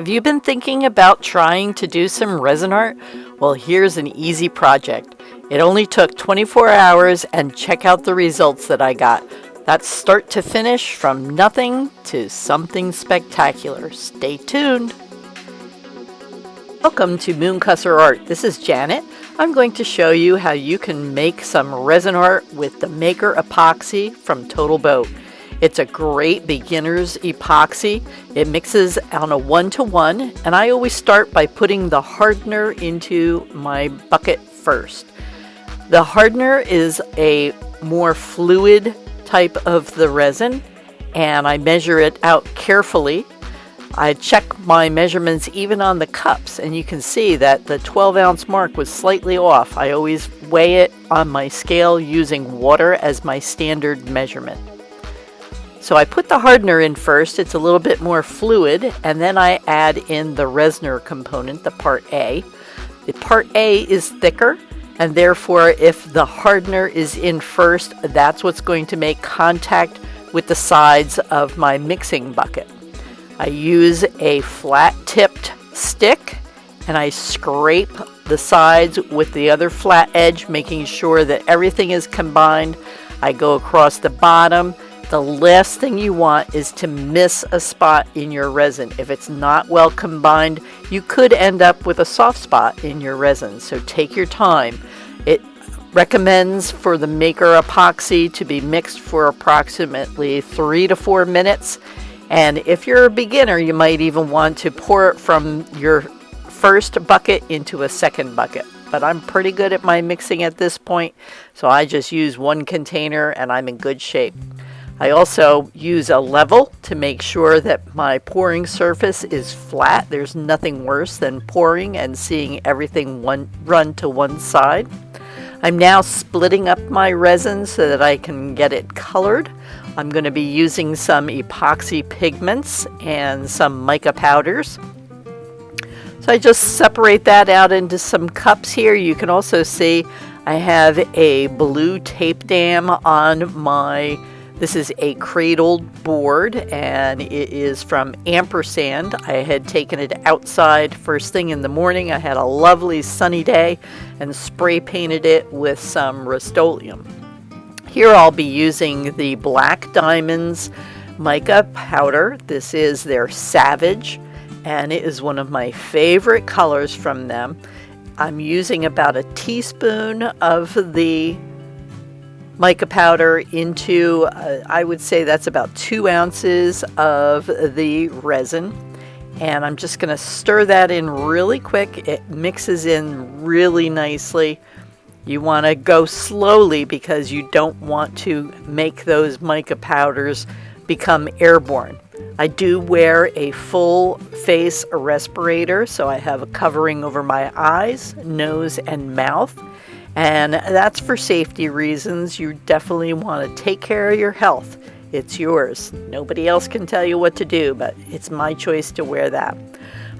Have you been thinking about trying to do some resin art? Well, here's an easy project. It only took 24 hours and check out the results that I got. That's start to finish, from nothing to something spectacular. Stay tuned. Welcome to Moonkusser Art. This is Janet. I'm going to show you how you can make some resin art with the Maker epoxy from Total Boat. It's a great beginner's epoxy. It mixes on a 1-to-1, and I always start by putting the hardener into my bucket first. The hardener is a more fluid type of the resin, and I measure it out carefully. I check my measurements even on the cups, and you can see that the 12-ounce mark was slightly off. I always weigh it on my scale using water as my standard measurement. So I put the hardener in first. It's a little bit more fluid, and then I add in the Resiner component, the part A. The part A is thicker, and therefore if the hardener is in first, that's what's going to make contact with the sides of my mixing bucket. I use a flat-tipped stick, and I scrape the sides with the other flat edge, making sure that everything is combined. I go across the bottom. The last thing you want is to miss a spot in your resin. If it's not well combined, you could end up with a soft spot in your resin, so take your time. It recommends for the Maker epoxy to be mixed for approximately 3 to 4 minutes. And if you're a beginner, you might even want to pour it from your first bucket into a second bucket. But I'm pretty good at my mixing at this point, so I just use one container and I'm in good shape. I also use a level to make sure that my pouring surface is flat. There's nothing worse than pouring and seeing everything run to one side. I'm now splitting up my resin so that I can get it colored. I'm going to be using some epoxy pigments and some mica powders. So I just separate that out into some cups here. You can also see I have a blue tape dam on my, this is a cradled board, and it is from Ampersand. I had taken it outside first thing in the morning. I had a lovely sunny day and spray painted it with some Rustoleum. Here I'll be using the Black Diamonds mica powder. This is their Savage, and it is one of my favorite colors from them. I'm using about a teaspoon of the mica powder into, I would say that's about 2 ounces of the resin. And I'm just going to stir that in really quick. It mixes in really nicely. You want to go slowly because you don't want to make those mica powders become airborne. I do wear a full face respirator, so I have a covering over my eyes, nose, and mouth. And that's for safety reasons. You definitely want to take care of your health. It's yours. Nobody else can tell you what to do, but it's my choice to wear that.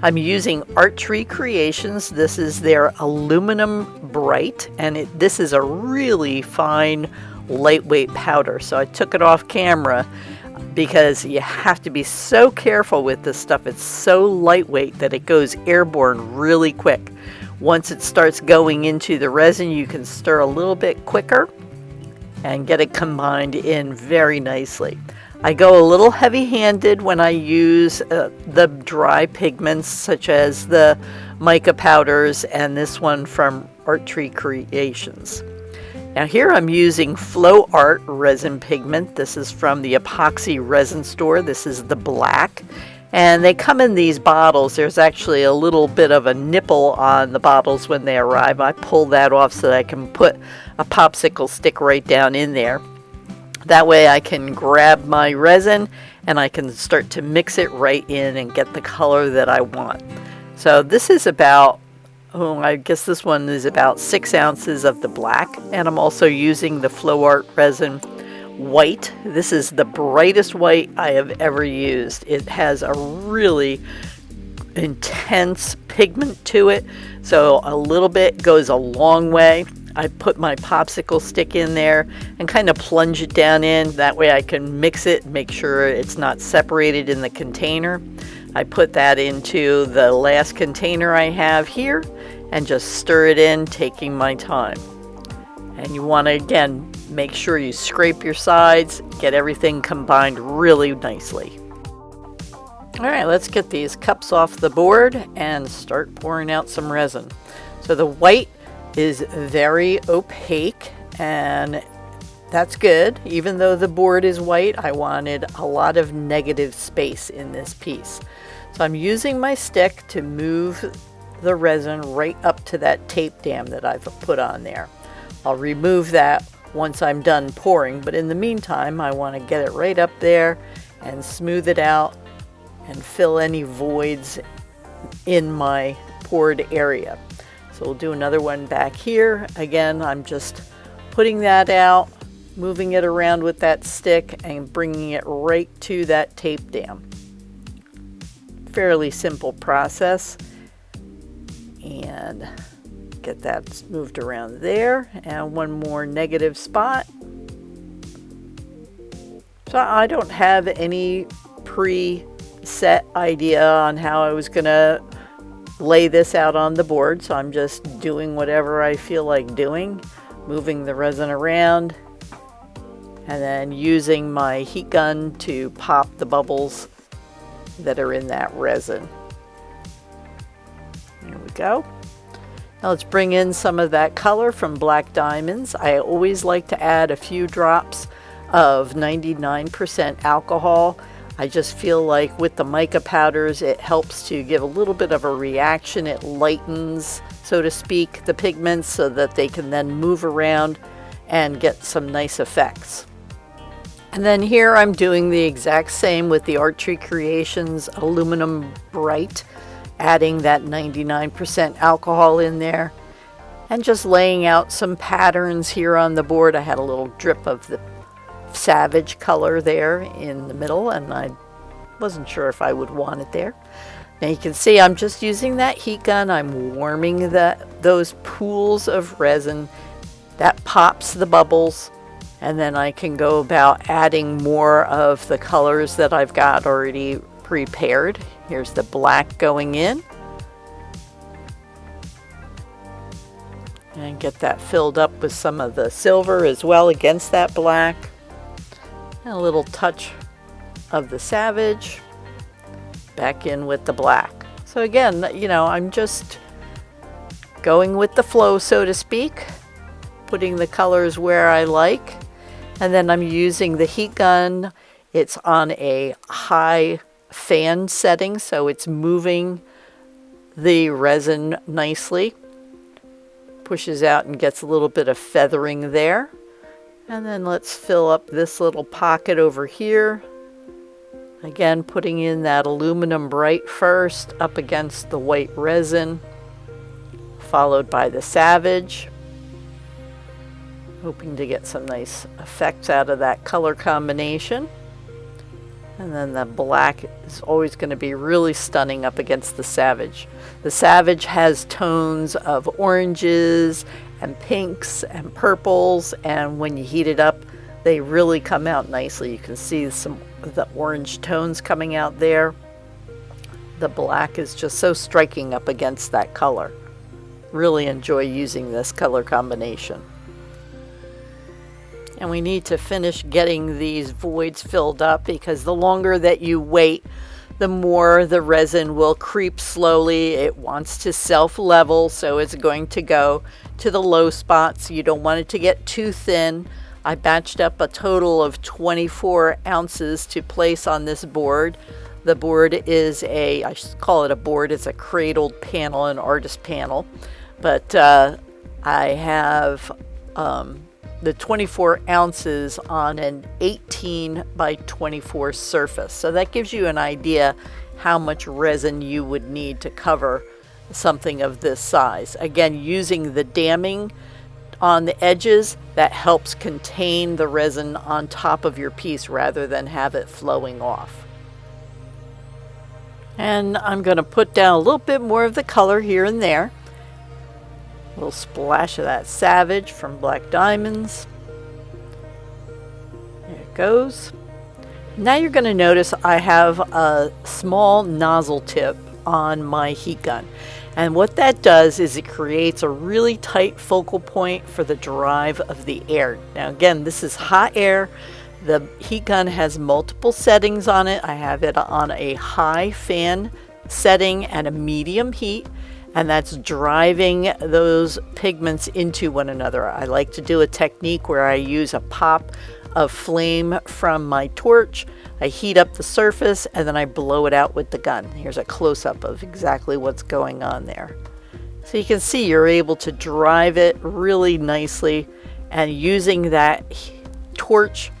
I'm using Art Tree Creations. This is their Aluminum Bright, and this is a really fine, lightweight powder. So I took it off camera because you have to be so careful with this stuff. It's so lightweight that it goes airborne really quick. Once it starts going into the resin, you can stir a little bit quicker and get it combined in very nicely. I go a little heavy-handed when I use the dry pigments, such as the mica powders and this one from Art Tree Creations. Now here I'm using FlowArt resin pigment. This is from the Epoxy Resin Store. This is the black. And they come in these bottles. There's actually a little bit of a nipple on the bottles when they arrive. I pull that off so that I can put a popsicle stick right down in there. That way I can grab my resin and I can start to mix it right in and get the color that I want. So this is about, I guess this one is about 6 ounces of the black. And I'm also using the FlowArt resin white. This is the brightest white I have ever used. It has a really intense pigment to it, so a little bit goes a long way. I put my popsicle stick in there and kind of plunge it down in. That way I can mix it, make sure it's not separated in the container. I put that into the last container I have here and just stir it in, taking my time. And you want to, again, make sure you scrape your sides, get everything combined really nicely. All right, let's get these cups off the board and start pouring out some resin. So the white is very opaque, and that's good. Even though the board is white, I wanted a lot of negative space in this piece. So I'm using my stick to move the resin right up to that tape dam that I've put on there. I'll remove that once I'm done pouring, but in the meantime, I want to get it right up there and smooth it out and fill any voids in my poured area. So we'll do another one back here. Again, I'm just putting that out, moving it around with that stick and bringing it right to that tape dam. Fairly simple process. And get that moved around there, and one more negative spot. So I don't have any pre-set idea on how I was gonna lay this out on the board, so I'm just doing whatever I feel like doing, moving the resin around and then using my heat gun to pop the bubbles that are in that resin. There we go. Now let's bring in some of that color from Black Diamonds. I always like to add a few drops of 99% alcohol. I just feel like with the mica powders, it helps to give a little bit of a reaction. It lightens, so to speak, the pigments so that they can then move around and get some nice effects. And then here I'm doing the exact same with the Art Tree Creations Aluminum Bright, adding that 99% alcohol in there and just laying out some patterns here on the board. I had a little drip of the Savage color there in the middle, and I wasn't sure if I would want it there. Now you can see I'm just using that heat gun. I'm warming those pools of resin. That pops the bubbles, and then I can go about adding more of the colors that I've got already prepared. Here's the black going in. And get that filled up with some of the silver as well against that black. And a little touch of the Savage back in with the black. So again, you know, I'm just going with the flow, so to speak, putting the colors where I like. And then I'm using the heat gun. It's on a high fan setting, so it's moving the resin nicely. Pushes out and gets a little bit of feathering there. And then let's fill up this little pocket over here. Again, putting in that aluminum bright first up against the white resin, followed by the Savage. Hoping to get some nice effects out of that color combination. And then the black is always going to be really stunning up against the Savage. The Savage has tones of oranges and pinks and purples, and when you heat it up, they really come out nicely. You can see some of the orange tones coming out there. The black is just so striking up against that color. Really enjoy using this color combination. And we need to finish getting these voids filled up, because the longer that you wait, the more the resin will creep slowly. It wants to self-level, so it's going to go to the low spots. You don't want it to get too thin. I batched up a total of 24 ounces to place on this board. The board is I should call it a board, it's a cradled panel, an artist panel. But I have the 24 ounces on an 18 by 24 surface. So that gives you an idea how much resin you would need to cover something of this size. Again, using the damming on the edges, that helps contain the resin on top of your piece rather than have it flowing off. And I'm going to put down a little bit more of the color here and there. A little splash of that Savage from Black Diamonds. There it goes. Now you're going to notice I have a small nozzle tip on my heat gun. And what that does is it creates a really tight focal point for the drive of the air. Now again, this is hot air. The heat gun has multiple settings on it. I have it on a high fan setting and a medium heat, and that's driving those pigments into one another. I like to do a technique where I use a pop of flame from my torch. I heat up the surface and then I blow it out with the gun. Here's a close-up of exactly what's going on there. So you can see you're able to drive it really nicely, and using that torch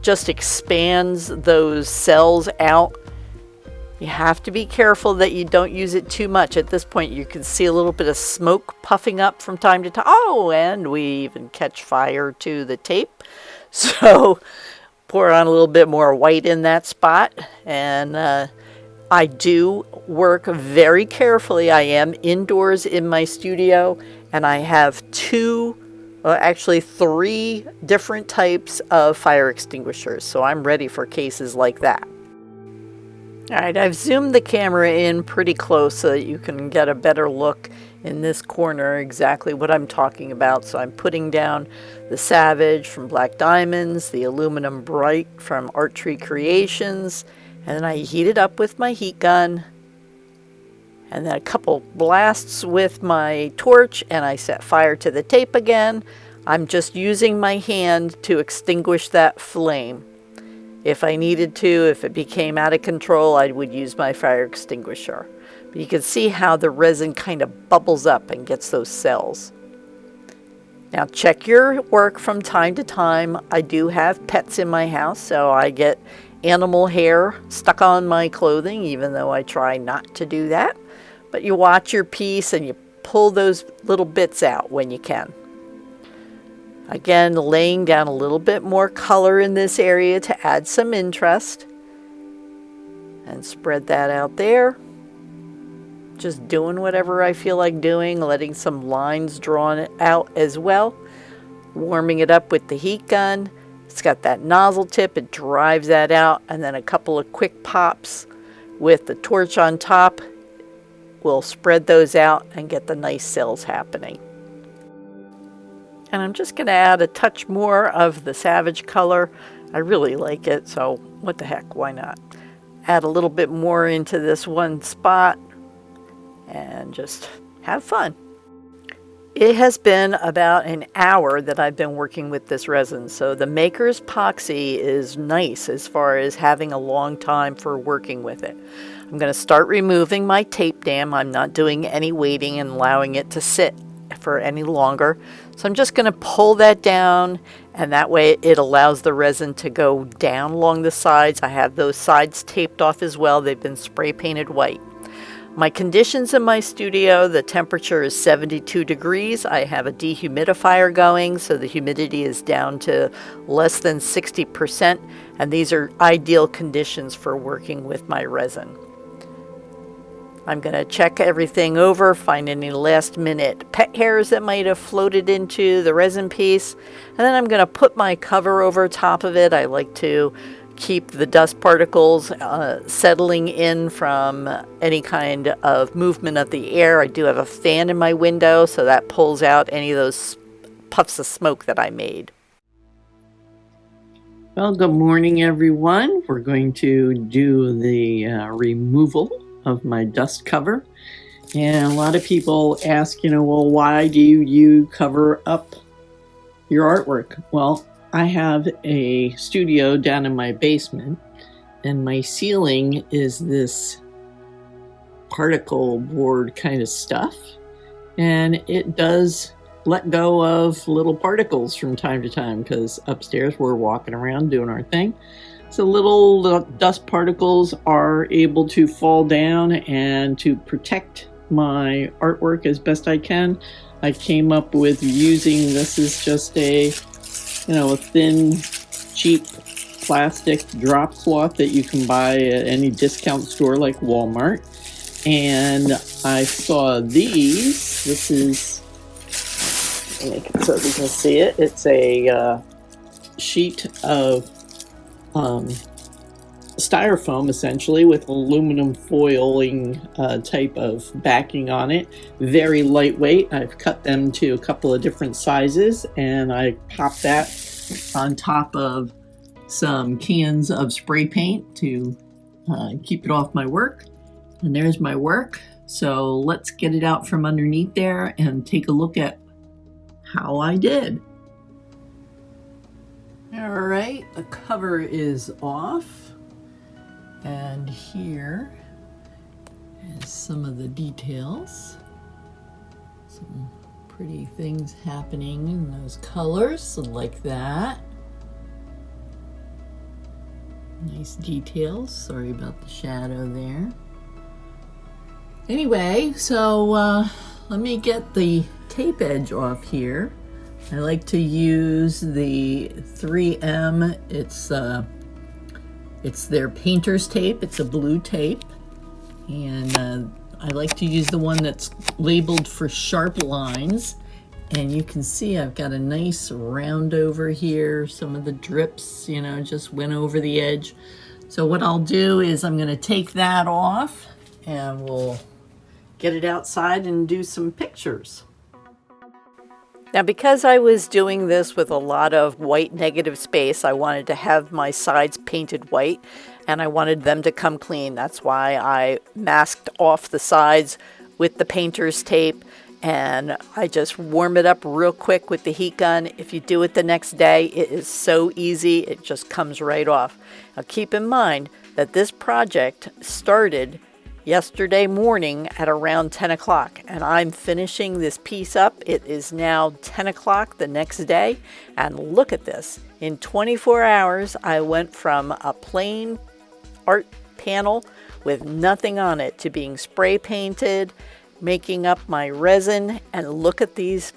just expands those cells out. You have to be careful that you don't use it too much. At this point you can see a little bit of smoke puffing up from time to time. Oh, and we even catch fire to the tape. So pour on a little bit more white in that spot, and I do work very carefully. I am indoors in my studio, and I have actually three different types of fire extinguishers, so I'm ready for cases like that. Alright, I've zoomed the camera in pretty close so that you can get a better look in this corner exactly what I'm talking about. So I'm putting down the Savage from Black Diamonds, the Aluminum Bright from Art Tree Creations, and then I heat it up with my heat gun, and then a couple blasts with my torch, and I set fire to the tape again. I'm just using my hand to extinguish that flame. If I needed to, if it became out of control, I would use my fire extinguisher. But you can see how the resin kind of bubbles up and gets those cells. Now check your work from time to time. I do have pets in my house, so I get animal hair stuck on my clothing, even though I try not to do that. But you watch your piece and you pull those little bits out when you can. Again, laying down a little bit more color in this area to add some interest. And spread that out there. Just doing whatever I feel like doing, letting some lines drawn out as well. Warming it up with the heat gun. It's got that nozzle tip, it drives that out, and then a couple of quick pops with the torch on top. We'll spread those out and get the nice cells happening. And I'm just going to add a touch more of the Savage color. I really like it, so what the heck, why not? Add a little bit more into this one spot and just have fun. It has been about an hour that I've been working with this resin, so the Maker's Epoxy is nice as far as having a long time for working with it. I'm going to start removing my tape dam. I'm not doing any waiting and allowing it to sit for any longer. So I'm just going to pull that down, and that way it allows the resin to go down along the sides. I have those sides taped off as well. They've been spray painted white. My conditions in my studio, the temperature is 72 degrees. I have a dehumidifier going, so the humidity is down to less than 60%, and these are ideal conditions for working with my resin. I'm going to check everything over, find any last minute pet hairs that might have floated into the resin piece, and then I'm going to put my cover over top of it. I like to keep the dust particles settling in from any kind of movement of the air. I do have a fan in my window, so that pulls out any of those puffs of smoke that I made. Well, good morning, everyone. We're going to do the removal of my dust cover. And a lot of people ask, well, why do you cover up your artwork? Well, I have a studio down in my basement, and my ceiling is this particle board kind of stuff, and it does let go of little particles from time to time, because upstairs we're walking around doing our thing. So little dust particles are able to fall down, and to protect my artwork as best I can, I came up with using, this is just a thin, cheap plastic drop cloth that you can buy at any discount store like Walmart. And I saw these. This is, make it so you can see it. It's a sheet of styrofoam essentially with aluminum foiling type of backing on it. Very lightweight. I've cut them to a couple of different sizes, and I pop that on top of some cans of spray paint to keep it off my work. And there's my work. So let's get it out from underneath there and take a look at how I did. All right, the cover is off, and here is some of the details. Some pretty things happening in those colors, like that. Nice details. Sorry about the shadow there. Anyway, so let me get the tape edge off here. I like to use the 3M. It's their painter's tape. It's a blue tape, and I like to use the one that's labeled for sharp lines. And you can see I've got a nice round over here. Some of the drips, you know, just went over the edge. So what I'll do is I'm going to take that off, and we'll get it outside and do some pictures. Now, because I was doing this with a lot of white negative space, I wanted to have my sides painted white, and I wanted them to come clean. That's why I masked off the sides with the painter's tape, and I just warm it up real quick with the heat gun. If you do it the next day, it is so easy, it just comes right off. Now, keep in mind that this project started yesterday morning at around 10 o'clock, and I'm finishing this piece up. It is now 10 o'clock the next day, and look at this. In 24 hours, I went from a plain art panel with nothing on it to being spray painted, making up my resin, and look at these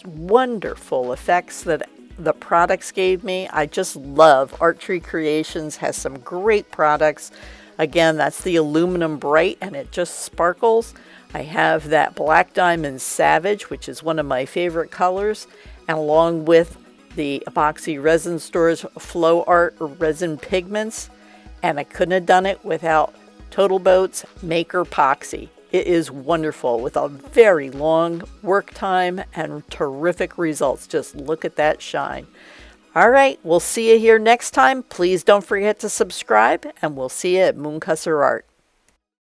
wonderful effects that the products gave me. I just love Art Tree Creations, has some great products. Again, that's the aluminum bright, and it just sparkles. I have that Black Diamond Savage, which is one of my favorite colors, and along with the Epoxy Resin Store's FlowArt Resin Pigments, and I couldn't have done it without Total Boat's Maker Epoxy. It is wonderful with a very long work time and terrific results. Just look at that shine. All right, we'll see you here next time. Please don't forget to subscribe, and we'll see you at Moonkusser Art.